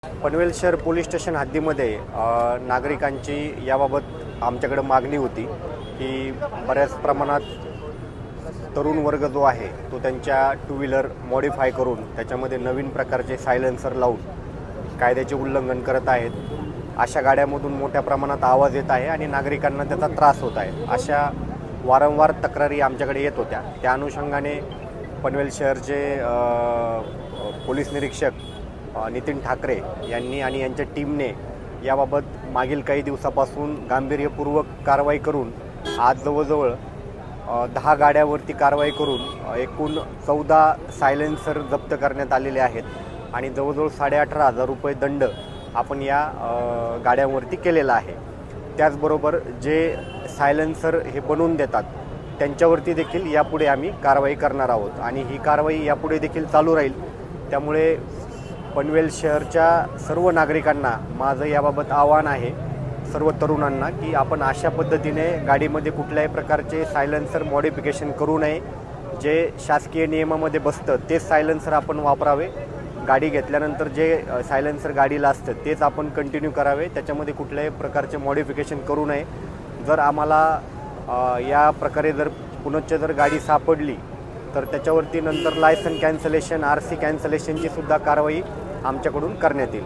पनवेल शहर police station हद्दीमध्ये नागरिकांची याबाबत आमच्याकडे मागणी होती की बऱ्याच प्रमाणात तरुण वर्ग जो आहे तो त्यांच्या टू व्हीलर मॉडिफाय करून त्याच्यामध्ये नवीन प्रकारचे सायलेन्सर लावून कायद्याचे उल्लंघन करत आहेत. अशा गाड्यांमधून मोठ्या प्रमाणात आवाज येत आहे आणि नागरिकांना त्याचा त्रास होत आहे. अशा वारंवार तक्रारी आमच्याकडे येत होत्या. त्या अनुषंगाने पनवेल शहरचे पोलीस निरीक्षक नितीन ठाकरे यांनी आणि यांच्या टीमने याबाबत मागील काही दिवसापासून गांभीर्यपूर्वक कारवाई करून आज जवळजवळ 10 गाड्यावरती कारवाई करून एकूण 14 सायलेन्सर जप्त करण्यात आलेले आहेत आणि जवळजवळ 18,500 रुपये दंड आपण या गाड्यांवरती केलेला आहे. त्याचबरोबर जे सायलेन्सर हे बनवून देतात त्यांच्यावरती देखील यापुढे आम्ही कारवाई करणार आहोत आणि ही कारवाई यापुढे देखील चालू राहील. त्यामुळे पनवेल शहरच्या सर्व नागरिकांना माझं याबाबत आव्हान आहे, सर्व तरुणांना, की आपण अशा पद्धतीने गाडीमध्ये कुठल्याही प्रकारचे सायलेन्सर मॉडिफिकेशन करू नये. जे शासकीय नियमामध्ये बसतं तेच सायलेन्सर आपण वापरावे. गाडी घेतल्यानंतर जे सायलेन्सर गाडीला असतं तेच आपण कंटिन्यू करावे. त्याच्यामध्ये कुठल्याही प्रकारचे मॉडिफिकेशन करू नये. जर आम्हाला या प्रकारे जर पुनश्च जर गाडी सापडली तर त्याच्यावरती नंतर लायसन कॅन्सलेशन, RC कॅन्सलेशनची सुद्धा कारवाई आमच्याकडून करण्यात येईल.